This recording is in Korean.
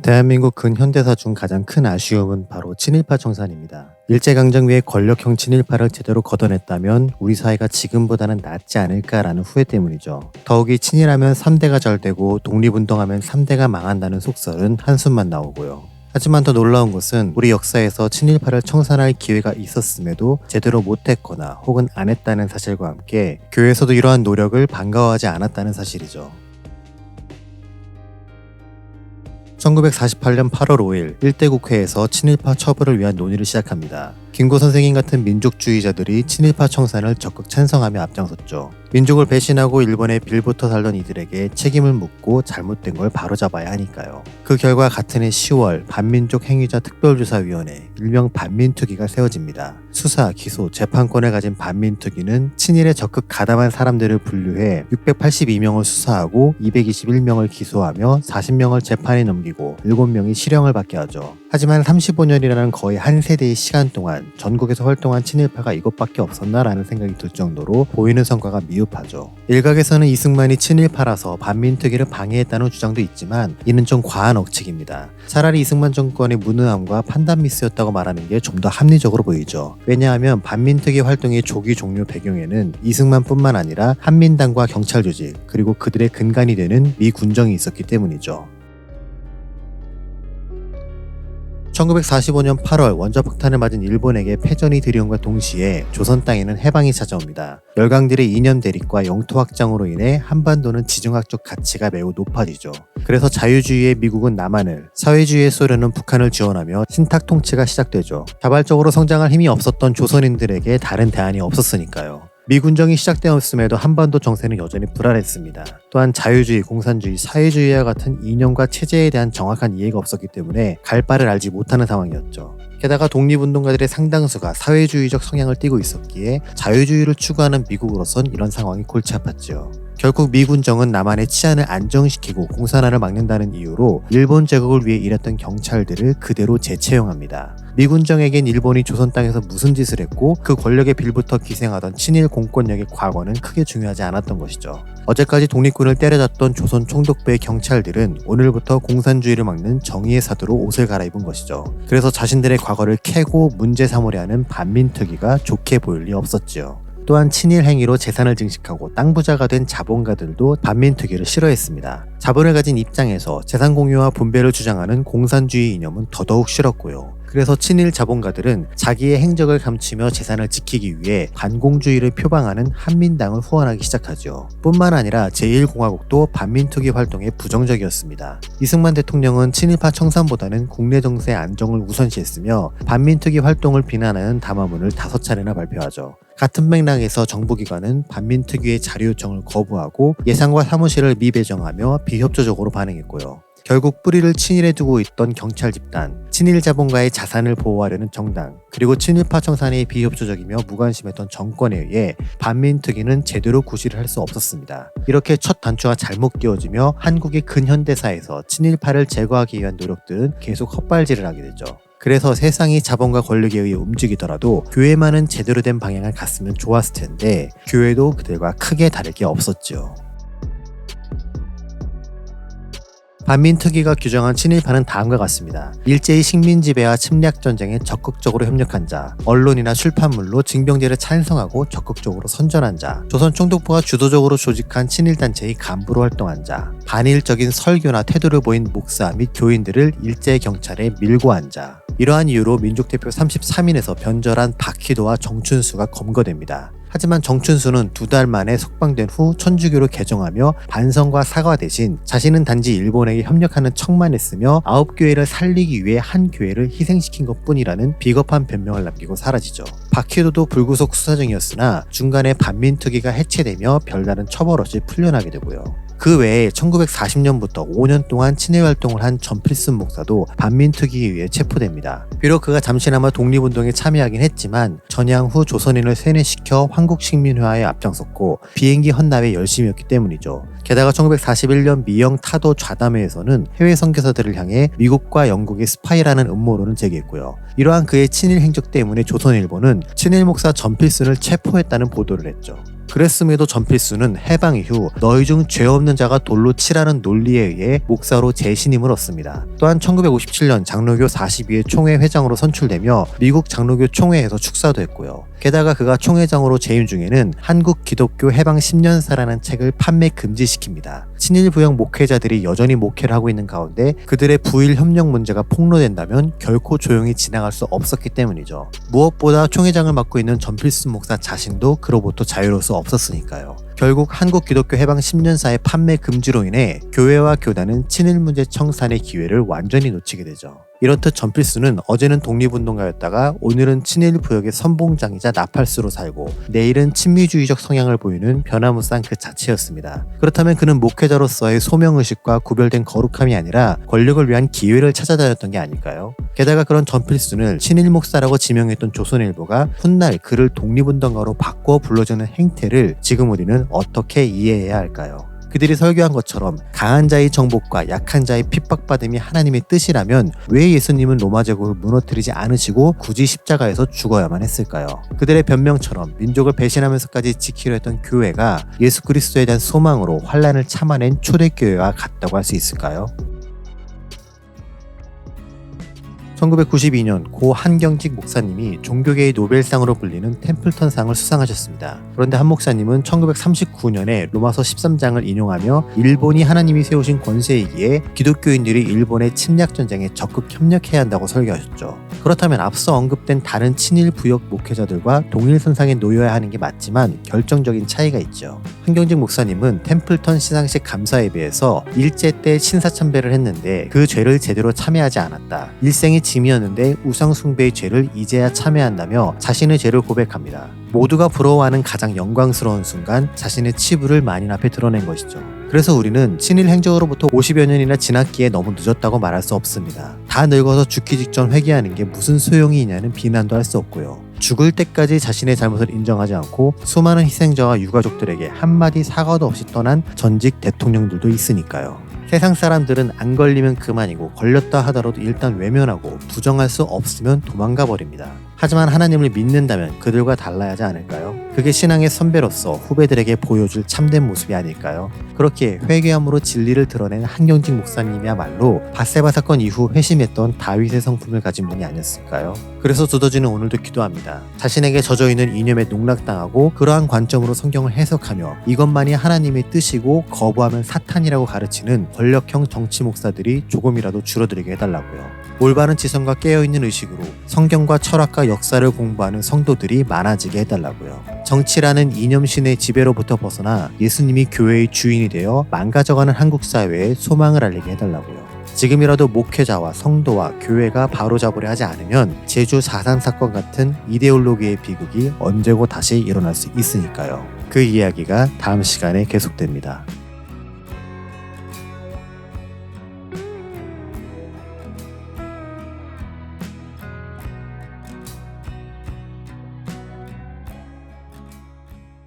대한민국 근현대사 중 가장 큰 아쉬움은 바로 친일파 청산입니다. 일제강점기의 권력형 친일파를 제대로 걷어냈다면 우리 사회가 지금보다는 낫지 않을까라는 후회 때문이죠. 더욱이 친일하면 3대가 절되고 독립운동하면 3대가 망한다는 속설은 한숨만 나오고요. 하지만 더 놀라운 것은 우리 역사에서 친일파를 청산할 기회가 있었음에도 제대로 못했거나 혹은 안 했다는 사실과 함께 교회에서도 이러한 노력을 반가워하지 않았다는 사실이죠. 1948년 8월 5일 1대 국회에서 친일파 처벌을 위한 논의를 시작합니다. 김구 선생님 같은 민족주의자들이 친일파 청산을 적극 찬성하며 앞장섰죠. 민족을 배신하고 일본에 빌붙어 살던 이들에게 책임을 묻고 잘못된 걸 바로잡아야 하니까요. 그 결과 같은 해 10월 반민족 행위자 특별조사위원회 일명 반민특위가 세워집니다. 수사, 기소, 재판권을 가진 반민특위는 친일에 적극 가담한 사람들을 분류해 682명을 수사하고 221명을 기소하며 40명을 재판에 넘기고 7명이 실형을 받게 하죠. 하지만 35년이라는 거의 한 세대의 시간 동안 전국에서 활동한 친일파가 이것밖에 없었나라는 생각이 들 정도로 보이는 성과가 미흡하죠. 일각에서는 이승만이 친일파라서 반민특위를 방해했다는 주장도 있지만 이는 좀 과한 억측입니다. 차라리 이승만 정권의 무능함과 판단 미스였다고 말하는 게 좀 더 합리적으로 보이죠. 왜냐하면 반민특위 활동의 조기 종료 배경에는 이승만뿐만 아니라 한민당과 경찰 조직 그리고 그들의 근간이 되는 미 군정이 있었기 때문이죠. 1945년 8월 원자폭탄을 맞은 일본에게 패전이 들이온과 동시에 조선 땅에는 해방이 찾아옵니다. 열강들의 이념 대립과 영토 확장으로 인해 한반도는 지정학적 가치가 매우 높아지죠. 그래서 자유주의의 미국은 남한을, 사회주의의 소련은 북한을 지원하며 신탁 통치가 시작되죠. 자발적으로 성장할 힘이 없었던 조선인들에게 다른 대안이 없었으니까요. 미군정이 시작되었음에도 한반도 정세는 여전히 불안했습니다. 또한 자유주의, 공산주의, 사회주의와 같은 이념과 체제에 대한 정확한 이해가 없었기 때문에 갈 바를 알지 못하는 상황이었죠. 게다가 독립운동가들의 상당수가 사회주의적 성향을 띠고 있었기에 자유주의를 추구하는 미국으로선 이런 상황이 골치 아팠죠. 결국 미군정은 남한의 치안을 안정시키고 공산화를 막는다는 이유로 일본 제국을 위해 일했던 경찰들을 그대로 재채용합니다. 미군정에겐 일본이 조선 땅에서 무슨 짓을 했고 그 권력에 빌붙어 기생하던 친일 공권력의 과거는 크게 중요하지 않았던 것이죠. 어제까지 독립군을 때려잡던 조선 총독부의 경찰들은 오늘부터 공산주의를 막는 정의의 사도로 옷을 갈아입은 것이죠. 그래서 자신들의 과거를 캐고 문제 삼으려 하는 반민특위가 좋게 보일 리 없었지요. 또한 친일 행위로 재산을 증식하고 땅 부자가 된 자본가들도 반민특위를 싫어했습니다. 자본을 가진 입장에서 재산 공유와 분배를 주장하는 공산주의 이념은 더더욱 싫었고요. 그래서 친일 자본가들은 자기의 행적을 감추며 재산을 지키기 위해 반공주의를 표방하는 한민당을 후원하기 시작하죠. 뿐만 아니라 제1공화국도 반민특위 활동에 부정적이었습니다. 이승만 대통령은 친일파 청산보다는 국내 정세 안정을 우선시했으며 반민특위 활동을 비난하는 담화문을 5차례나 발표하죠. 같은 맥락에서 정부기관은 반민특위의 자료 요청을 거부하고 예산과 사무실을 미배정하며 비협조적으로 반응했고요. 결국 뿌리를 친일에 두고 있던 경찰 집단, 친일 자본가의 자산을 보호하려는 정당, 그리고 친일파 청산에 비협조적이며 무관심했던 정권에 의해 반민특위는 제대로 구실을 할 수 없었습니다. 이렇게 첫 단추가 잘못 끼워지며 한국의 근현대사에서 친일파를 제거하기 위한 노력들은 계속 헛발질을 하게 되죠. 그래서 세상이 자본과 권력에 의해 움직이더라도 교회만은 제대로 된 방향을 갔으면 좋았을 텐데 교회도 그들과 크게 다를 게 없었죠. 반민특위가 규정한 친일파는 다음과 같습니다. 일제히 식민지배와 침략전쟁에 적극적으로 협력한 자, 언론이나 출판물로 징병제를 찬성하고 적극적으로 선전한 자, 조선 총독부가 주도적으로 조직한 친일단체의 간부로 활동한 자, 반일적인 설교나 태도를 보인 목사 및 교인들을 일제 경찰에 밀고 한 자. 이러한 이유로 민족대표 33인에서 변절한 박희도와 정춘수가 검거됩니다. 하지만 정춘수는 2달 만에 석방된 후 천주교로 개종하며 반성과 사과 대신 자신은 단지 일본에게 협력하는 척만 했으며 9교회를 살리기 위해 한 교회를 희생시킨 것뿐이라는 비겁한 변명을 남기고 사라지죠. 박희도도 불구속 수사 중이었으나 중간에 반민특위가 해체되며 별다른 처벌 없이 풀려나게 되고요. 그 외에 1940년부터 5년 동안 친일 활동을 한 전필순 목사도 반민특위에 의해 체포됩니다. 비록 그가 잠시나마 독립운동에 참여하긴 했지만 전향 후 조선인을 세뇌시켜 한국식민화에 앞장섰고 비행기 헌납에 열심이었기 때문이죠. 게다가 1941년 미영 타도 좌담회에서는 해외 선교사들을 향해 미국과 영국의 스파이라는 음모론을 제기했고요. 이러한 그의 친일 행적 때문에 조선일보는 친일 목사 전필순을 체포했다는 보도를 했죠. 그랬음에도 전필수는 해방 이후 너희 중 죄 없는 자가 돌로 치라는 논리에 의해 목사로 재신임을 얻습니다. 또한 1957년 장로교 42회 총회 회장으로 선출되며 미국 장로교 총회에서 축사도 했고요. 게다가 그가 총회장으로 재임 중에는 한국 기독교 해방 10년사라는 책을 판매 금지시킵니다. 친일 부역 목회자들이 여전히 목회를 하고 있는 가운데 그들의 부일 협력 문제가 폭로된다면 결코 조용히 지나갈 수 없었기 때문이죠. 무엇보다 총회장을 맡고 있는 전필수 목사 자신도 그로부터 자유로울 수 없었으니까요. 결국 한국 기독교 해방 10년사의 판매 금지로 인해 교회와 교단은 친일 문제 청산의 기회를 완전히 놓치게 되죠. 이렇듯 전필수는 어제는 독립운동가였다가 오늘은 친일 부역의 선봉장이자 나팔수로 살고 내일은 친미주의적 성향을 보이는 변화무쌍 그 자체였습니다. 그렇다면 그는 목회자로서의 소명의식과 구별된 거룩함이 아니라 권력을 위한 기회를 찾아다녔던 게 아닐까요? 게다가 그런 전필수를 친일 목사라고 지명했던 조선일보가 훗날 그를 독립운동가로 바꿔 불러주는 행태를 지금 우리는 어떻게 이해해야 할까요? 그들이 설교한 것처럼 강한 자의 정복과 약한 자의 핍박받음이 하나님의 뜻이라면 왜 예수님은 로마 제국을 무너뜨리지 않으시고 굳이 십자가에서 죽어야만 했을까요? 그들의 변명처럼 민족을 배신하면서까지 지키려 했던 교회가 예수 그리스도에 대한 소망으로 환난을 참아낸 초대교회와 같다고 할 수 있을까요? 1992년 고 한경직 목사님이 종교계의 노벨상으로 불리는 템플턴상을 수상하셨습니다. 그런데 한 목사님은 1939년에 로마서 13장을 인용하며 일본이 하나님이 세우신 권세이기에 기독교인들이 일본의 침략전쟁에 적극 협력해야 한다고 설교하셨죠. 그렇다면 앞서 언급된 다른 친일 부역 목회자들과 동일선상에 놓여야 하는 게 맞지만 결정적인 차이가 있죠. 한경직 목사님은 템플턴 시상식 감사 예배에서 일제 때 신사참배를 했는데 그 죄를 제대로 참회하지 않았다. 일생이 짐이었는데 우상숭배의 죄를 이제야 참회한다며 자신의 죄를 고백합니다. 모두가 부러워하는 가장 영광스러운 순간 자신의 치부를 만인 앞에 드러낸 것이죠. 그래서 우리는 친일 행적으로부터 50여 년이나 지났기에 너무 늦었다고 말할 수 없습니다. 다 늙어서 죽기 직전 회개하는 게 무슨 소용이 있냐는 비난도 할 수 없고요. 죽을 때까지 자신의 잘못을 인정하지 않고 수많은 희생자와 유가족들에게 한마디 사과도 없이 떠난 전직 대통령들도 있으니까요. 세상 사람들은 안 걸리면 그만이고 걸렸다 하더라도 일단 외면하고 부정할 수 없으면 도망가 버립니다. 하지만 하나님을 믿는다면 그들과 달라야 하지 않을까요? 그게 신앙의 선배로서 후배들에게 보여줄 참된 모습이 아닐까요? 그렇게 회개함으로 진리를 드러낸 한경직 목사님이야말로 밧세바 사건 이후 회심했던 다윗의 성품을 가진 분이 아니었을까요? 그래서 두더지는 오늘도 기도합니다. 자신에게 젖어있는 이념에 농락당하고 그러한 관점으로 성경을 해석하며 이것만이 하나님의 뜻이고 거부하면 사탄이라고 가르치는 권력형 정치 목사들이 조금이라도 줄어들게 해달라고요. 올바른 지성과 깨어있는 의식으로 성경과 철학과 역사를 공부하는 성도들이 많아지게 해달라고요. 정치라는 이념신의 지배로부터 벗어나 예수님이 교회의 주인이 되어 망가져가는 한국 사회에 소망을 알리게 해달라고요. 지금이라도 목회자와 성도와 교회가 바로잡으려 하지 않으면 제주 4.3 사건 같은 이데올로기의 비극이 언제고 다시 일어날 수 있으니까요. 그 이야기가 다음 시간에 계속됩니다.